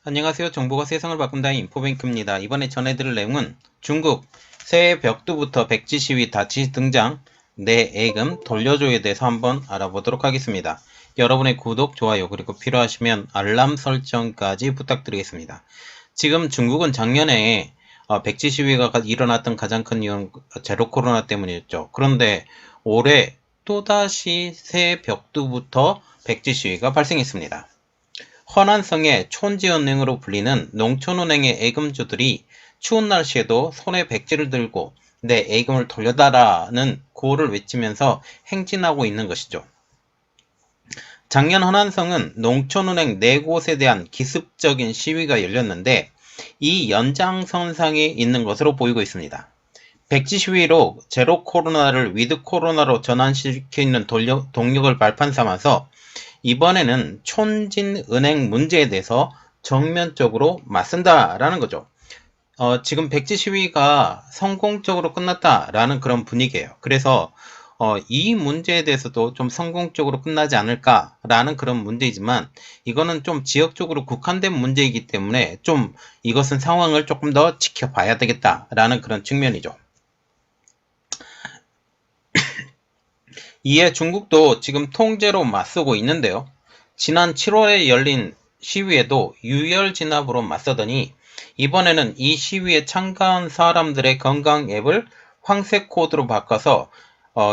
안녕하세요. 정보가 세상을 바꾼다 인포뱅크입니다. 이번에 전해드릴 내용은 중국 새해 벽두부터 백지 시위 다시 등장, 내 예금 돌려줘에 대해서 한번 알아보도록 하겠습니다. 여러분의 구독, 좋아요 그리고 필요하시면 알람 설정까지 부탁드리겠습니다. 지금 중국은 작년에 백지 시위가 일어났던 가장 큰 이유는 제로 코로나 때문이었죠. 그런데 올해 또다시 새해 벽두부터 백지 시위가 발생했습니다. 허난성의 촌지은행으로 불리는 농촌은행의 예금주들이 추운 날씨에도 손에 백지를 들고 내 예금을 돌려달라는 구호를 외치면서 행진하고 있는 것이죠. 작년 허난성은 농촌은행 4곳에 대한 기습적인 시위가 열렸는데 이 연장선상에 있는 것으로 보이고 있습니다. 백지 시위로 제로 코로나를 위드 코로나로 전환시키는 동력을 발판 삼아서 이번에는 촌진은행 문제에 대해서 정면적으로 맞선다라는 거죠. 지금 백지 시위가 성공적으로 끝났다라는 그런 분위기예요. 그래서 이 문제에 대해서도 좀 성공적으로 끝나지 않을까라는 그런 문제이지만 이거는 좀 지역적으로 국한된 문제이기 때문에 좀 이것은 상황을 조금 더 지켜봐야 되겠다라는 그런 측면이죠. 이에 중국도 지금 통제로 맞서고 있는데요. 지난 7월에 열린 시위에도 유혈 진압으로 맞서더니 이번에는 이 시위에 참가한 사람들의 건강 앱을 황색 코드로 바꿔서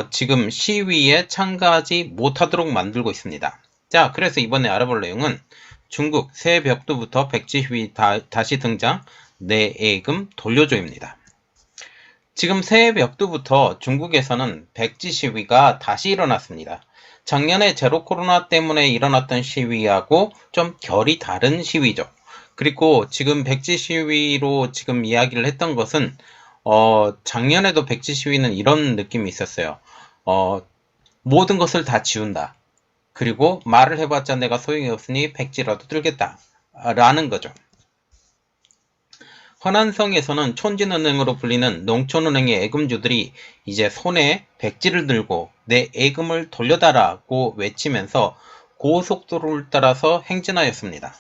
지금 시위에 참가하지 못하도록 만들고 있습니다. 자, 그래서 이번에 알아볼 내용은 중국 새 벽두부터 백지 시위 다시 등장, 내 예금 돌려줘입니다. 지금 새해 벽두부터 중국에서는 백지 시위가 다시 일어났습니다. 작년에 제로 코로나 때문에 일어났던 시위하고 좀 결이 다른 시위죠. 그리고 지금 백지 시위로 지금 이야기를 했던 것은 작년에도 백지 시위는 이런 느낌이 있었어요. 모든 것을 다 지운다. 그리고 말을 해봤자 내가 소용이 없으니 백지라도 들겠다. 라는 거죠. 허난성에서는 촌진은행으로 불리는 농촌은행의 예금주들이 이제 손에 백지를 들고 내 예금을 돌려달라고 외치면서 고속도로를 따라서 행진하였습니다.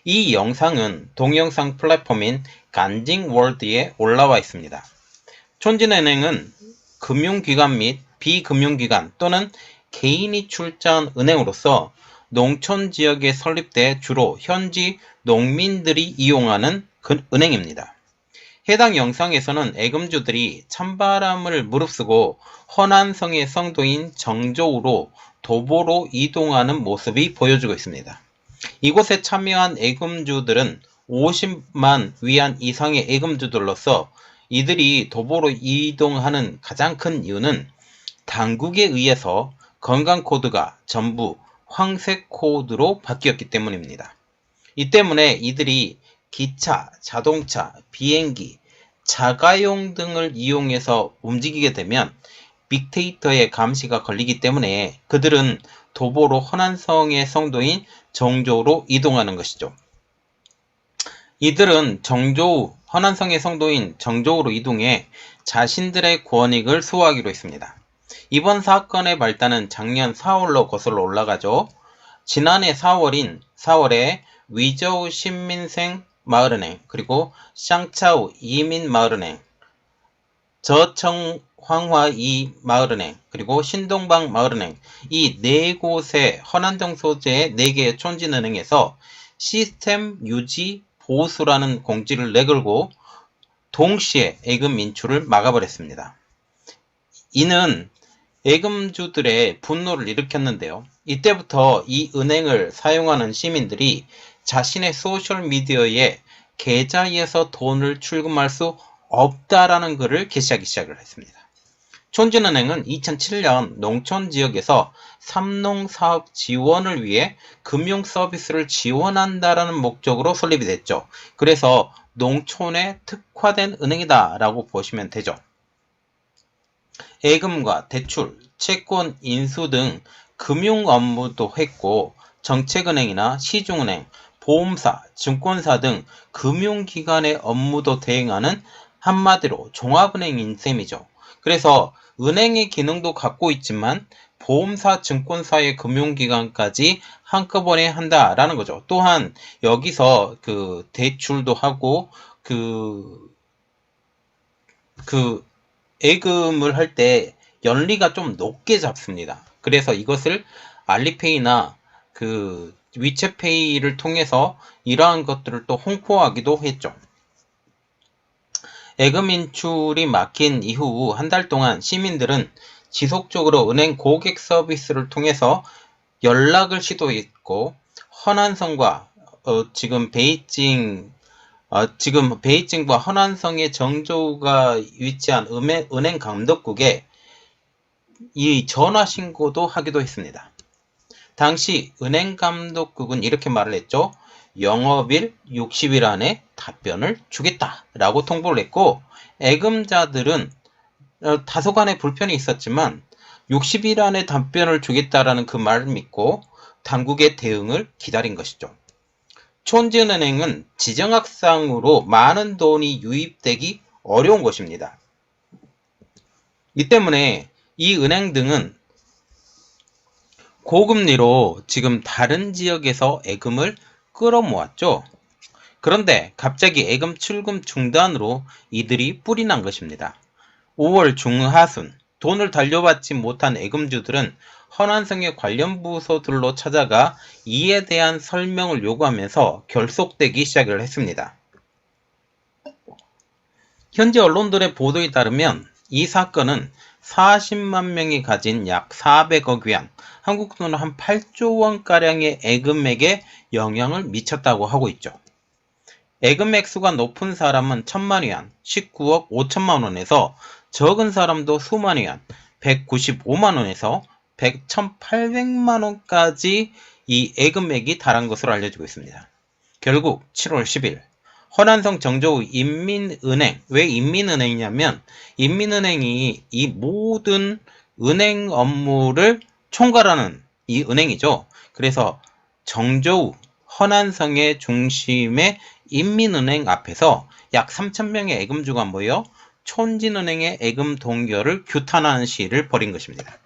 이 영상은 동영상 플랫폼인 간징월드에 올라와 있습니다. 촌진은행은 금융기관 및 비금융기관 또는 개인이 출자한 은행으로서 농촌 지역에 설립돼 주로 현지 농민들이 이용하는 은행입니다. 해당 영상에서는 예금주들이 찬바람을 무릅쓰고 허난성의 성도인 정저우로 도보로 이동하는 모습이 보여지고 있습니다. 이곳에 참여한 예금주들은 50만 위안 이상의 예금주들로서 이들이 도보로 이동하는 가장 큰 이유는 당국에 의해서 건강코드가 전부 황색 코드로 바뀌었기 때문입니다. 이 때문에 이들이 기차, 자동차, 비행기, 자가용 등을 이용해서 움직이게 되면 빅데이터의 감시가 걸리기 때문에 그들은 도보로 허난성의 성도인 정저우로 이동하는 것이죠. 이들은 허난성의 성도인 정저우로 이동해 자신들의 권익을 수호하기로 했습니다. 이번 사건의 발단은 작년 4월로 거슬러 올라가죠. 지난해 4월에 위저우 신민생 마을은행, 그리고 샹차우 이민 마을은행, 저청황화 이 마을은행, 그리고 신동방 마을은행, 이 4곳의 허난동 소재의 4개의 촌진은행에서 시스템 유지 보수라는 공지를 내걸고 동시에 예금 인출을 막아버렸습니다. 이는 예금주들의 분노를 일으켰는데요. 이때부터 이 은행을 사용하는 시민들이 자신의 소셜미디어에 계좌에서 돈을 출금할 수 없다라는 글을 게시하기 시작을 했습니다. 촌진은행은 2007년 농촌지역에서 삼농사업 지원을 위해 금융서비스를 지원한다라는 목적으로 설립이 됐죠. 그래서 농촌에 특화된 은행이다라고 보시면 되죠. 예금과 대출, 채권 인수 등 금융 업무도 했고 정책은행이나 시중은행, 보험사, 증권사 등 금융기관의 업무도 대행하는 한마디로 종합은행인 셈이죠. 그래서 은행의 기능도 갖고 있지만 보험사, 증권사의 금융기관까지 한꺼번에 한다라는 거죠. 또한 여기서 그 대출도 하고 그 예금을 할 때 연리가 좀 높게 잡습니다. 그래서 이것을 알리페이나 그 위챗페이를 통해서 이러한 것들을 또 홍보하기도 했죠. 예금 인출이 막힌 이후 한 달 동안 시민들은 지속적으로 은행 고객 서비스를 통해서 연락을 시도했고, 허난성과 지금 베이징과 허난성의 정저우가 위치한 은행 감독국에 이 전화 신고도 하기도 했습니다. 당시 은행 감독국은 이렇게 말을 했죠. 영업일 60일 안에 답변을 주겠다라고 통보를 했고, 예금자들은 다소간의 불편이 있었지만 60일 안에 답변을 주겠다라는 그 말을 믿고 당국의 대응을 기다린 것이죠. 촌진은행은 지정학상으로 많은 돈이 유입되기 어려운 것입니다. 이 때문에 이 은행 등은 고금리로 지금 다른 지역에서 예금을 끌어모았죠. 그런데 갑자기 예금 출금 중단으로 이들이 뿔이 난 것입니다. 5월 중하순 돈을 돌려받지 못한 예금주들은 허난성의 관련 부서들로 찾아가 이에 대한 설명을 요구하면서 결속되기 시작을 했습니다. 현지 언론들의 보도에 따르면 이 사건은 40만 명이 가진 약 400억 위안, 한국 돈으로 한 8조 원가량의 예금액에 영향을 미쳤다고 하고 있죠. 예금 액수가 높은 사람은 1000만 위안, 19억 5천만 원에서 적은 사람도 수만 위안, 195만 원에서 1800만 원까지 이 예금액이 달한 것으로 알려지고 있습니다. 결국 7월 10일 허난성 정저우 인민은행, 왜 인민은행이냐면 인민은행이 이 모든 은행 업무를 총괄하는 이 은행이죠. 그래서 정저우 허난성의 중심의 인민은행 앞에서 약 3,000명의 예금주가 모여 촌진은행의 예금 동결을 규탄하는 시위를 벌인 것입니다.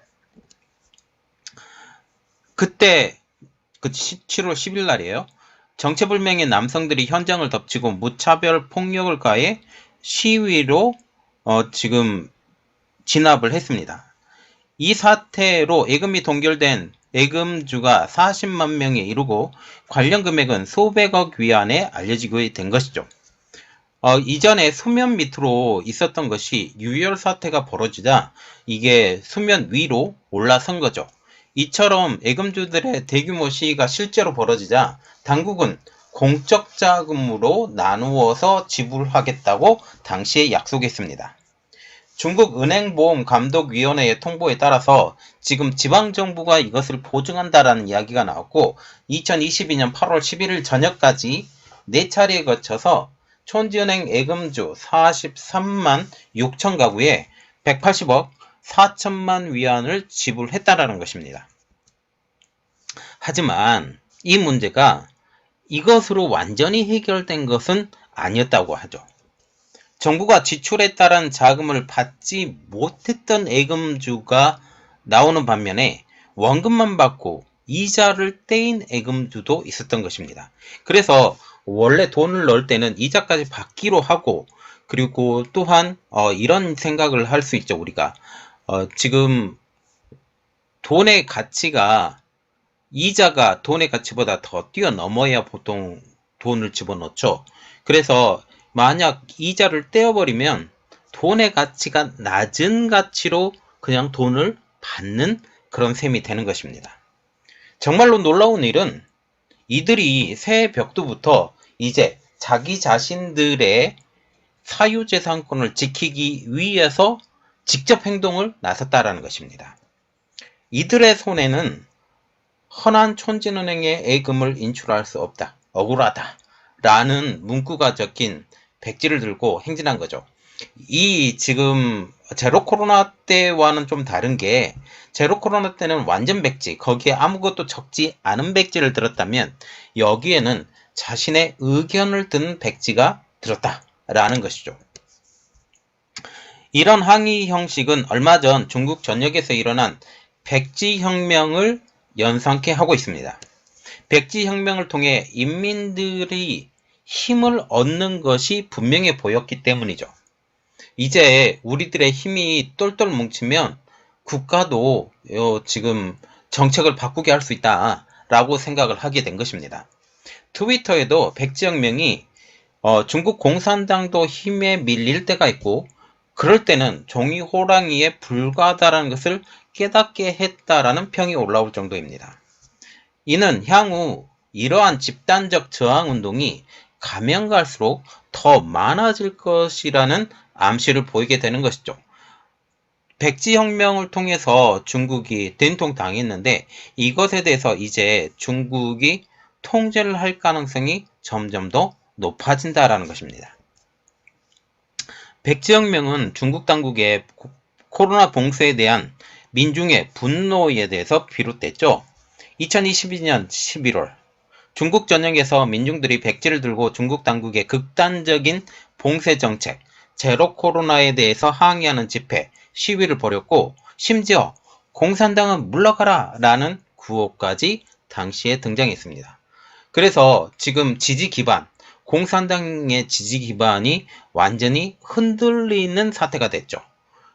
그때 7월 10일 날이에요. 정체불명의 남성들이 현장을 덮치고 무차별 폭력을 가해 시위로 지금 진압을 했습니다. 이 사태로 예금이 동결된 예금주가 40만 명에 이르고 관련 금액은 수백억 위안에 알려지게 된 것이죠. 이전에 수면 밑으로 있었던 것이 유혈 사태가 벌어지자 이게 수면 위로 올라선 거죠. 이처럼 예금주들의 대규모 시위가 실제로 벌어지자 당국은 공적 자금으로 나누어서 지불하겠다고 당시에 약속했습니다. 중국 은행보험감독위원회의 통보에 따라서 지금 지방정부가 이것을 보증한다라는 이야기가 나왔고 2022년 8월 11일 저녁까지 4차례에 거쳐서 촌지은행 예금주 43만 6천 가구에 180억 4천만 위안을 지불했다라는 것입니다. 하지만 이 문제가 이것으로 완전히 해결된 것은 아니었다고 하죠. 정부가 지출에 따른 자금을 받지 못했던 예금주가 나오는 반면에 원금만 받고 이자를 떼인 예금주도 있었던 것입니다. 그래서 원래 돈을 넣을 때는 이자까지 받기로 하고 그리고 또한 이런 생각을 할 수 있죠. 우리가 지금 돈의 가치가 이자가 돈의 가치보다 더 뛰어넘어야 보통 돈을 집어넣죠. 그래서 만약 이자를 떼어버리면 돈의 가치가 낮은 가치로 그냥 돈을 받는 그런 셈이 되는 것입니다. 정말로 놀라운 일은 이들이 새해 벽두부터 이제 자기 자신들의 사유재산권을 지키기 위해서 직접 행동을 나섰다라는 것입니다. 이들의 손에는 허난 촌진은행의 예금을 인출할 수 없다, 억울하다 라는 문구가 적힌 백지를 들고 행진한 거죠. 이 지금 제로 코로나 때와는 좀 다른 게 제로 코로나 때는 완전 백지, 거기에 아무것도 적지 않은 백지를 들었다면 여기에는 자신의 의견을 든 백지가 들었다라는 것이죠. 이런 항의 형식은 얼마 전 중국 전역에서 일어난 백지혁명을 연상케 하고 있습니다. 백지혁명을 통해 인민들이 힘을 얻는 것이 분명해 보였기 때문이죠. 이제 우리들의 힘이 똘똘 뭉치면 국가도 지금 정책을 바꾸게 할 수 있다라고 생각을 하게 된 것입니다. 트위터에도 백지혁명이 중국 공산당도 힘에 밀릴 때가 있고 그럴 때는 종이 호랑이에 불과하다는 것을 깨닫게 했다라는 평이 올라올 정도입니다. 이는 향후 이러한 집단적 저항운동이 가면 갈수록 더 많아질 것이라는 암시를 보이게 되는 것이죠. 백지혁명을 통해서 중국이 된통당했는데 이것에 대해서 이제 중국이 통제를 할 가능성이 점점 더 높아진다라는 것입니다. 백지혁명은 중국 당국의 코로나 봉쇄에 대한 민중의 분노에 대해서 비롯됐죠. 2022년 11월 중국 전역에서 민중들이 백지를 들고 중국 당국의 극단적인 봉쇄 정책, 제로 코로나에 대해서 항의하는 집회, 시위를 벌였고 심지어 공산당은 물러가라 라는 구호까지 당시에 등장했습니다. 그래서 지금 지지 기반, 공산당의 지지 기반이 완전히 흔들리는 사태가 됐죠.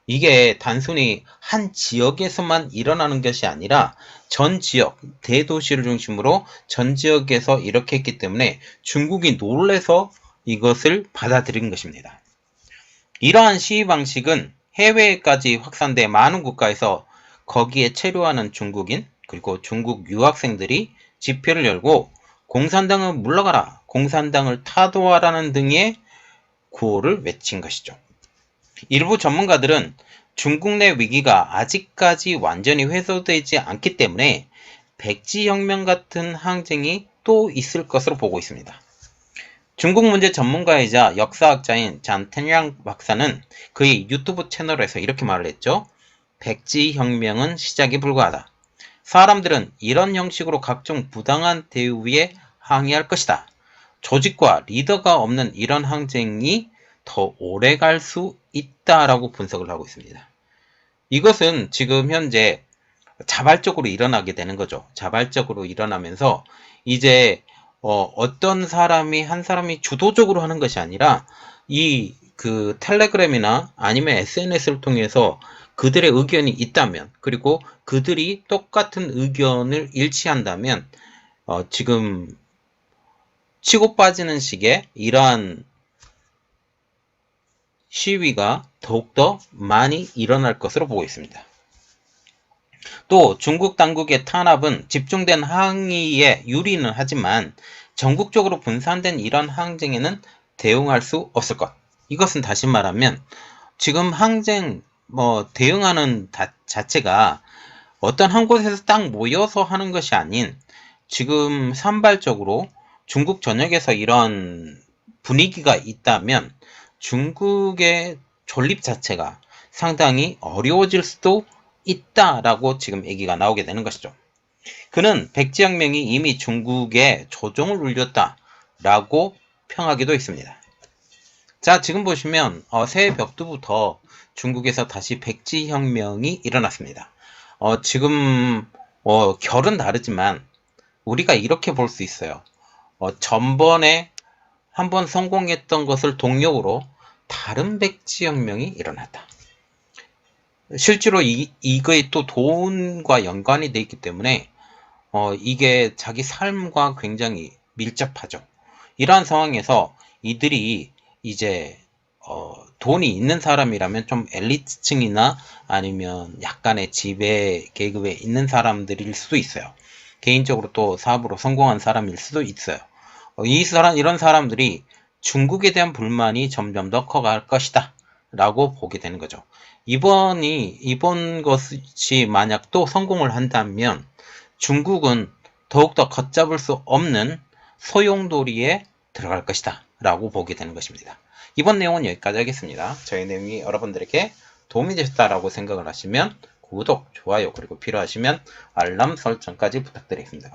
이게 단순히 한 지역에서만 일어나는 것이 아니라 전 지역, 대도시를 중심으로 전 지역에서 이렇게 했기 때문에 중국이 놀래서 이것을 받아들인 것입니다. 이러한 시위 방식은 해외까지 확산돼 많은 국가에서 거기에 체류하는 중국인 그리고 중국 유학생들이 집회를 열고 공산당은 물러가라, 공산당을 타도하라는 등의 구호를 외친 것이죠. 일부 전문가들은 중국 내 위기가 아직까지 완전히 해소되지 않기 때문에 백지혁명 같은 항쟁이 또 있을 것으로 보고 있습니다. 중국 문제 전문가이자 역사학자인 잔텐양 박사는 그의 유튜브 채널에서 이렇게 말을 했죠. 백지혁명은 시작에 불과하다. 사람들은 이런 형식으로 각종 부당한 대우에 항의할 것이다. 조직과 리더가 없는 이런 항쟁이 더 오래 갈 수 있다라고 분석을 하고 있습니다. 이것은 지금 현재 자발적으로 일어나게 되는 거죠. 자발적으로 일어나면서 이제 어떤 사람이 한 사람이 주도적으로 하는 것이 아니라 그 텔레그램이나 아니면 SNS를 통해서 그들의 의견이 있다면 그리고 그들이 똑같은 의견을 일치한다면 지금 치고 빠지는 식의 이러한 시위가 더욱더 많이 일어날 것으로 보고 있습니다. 또 중국 당국의 탄압은 집중된 항의에 유리는 하지만 전국적으로 분산된 이런 항쟁에는 대응할 수 없을 것. 이것은 다시 말하면 지금 항쟁 대응하는 자체가 어떤 한 곳에서 딱 모여서 하는 것이 아닌 지금 산발적으로 중국 전역에서 이런 분위기가 있다면 중국의 존립 자체가 상당히 어려워질 수도 있다라고 지금 얘기가 나오게 되는 것이죠. 그는 백지혁명이 이미 중국에 조종을 울렸다라고 평하기도 했습니다. 자, 지금 보시면 새해 벽두부터 중국에서 다시 백지혁명이 일어났습니다. 지금 결은 다르지만 우리가 이렇게 볼 수 있어요. 전번에 한번 성공했던 것을 동력으로 다른 백지혁명이 일어났다. 실제로 이거에 또 돈과 연관이 되어 있기 때문에 이게 자기 삶과 굉장히 밀접하죠. 이러한 상황에서 이들이 이제 돈이 있는 사람이라면 좀 엘리트층이나 아니면 약간의 지배 계급에 있는 사람들일 수도 있어요. 개인적으로 또 사업으로 성공한 사람일 수도 있어요. 이런 사람들이 중국에 대한 불만이 점점 더 커갈 것이다 라고 보게 되는 거죠. 이번 것이 만약 또 성공을 한다면 중국은 더욱더 걷잡을 수 없는 소용돌이에 들어갈 것이다 라고 보게 되는 것입니다. 이번 내용은 여기까지 하겠습니다. 저희 내용이 여러분들에게 도움이 되셨다라고 생각을 하시면 구독, 좋아요, 그리고 필요하시면 알람 설정까지 부탁드리겠습니다. 감사합니다.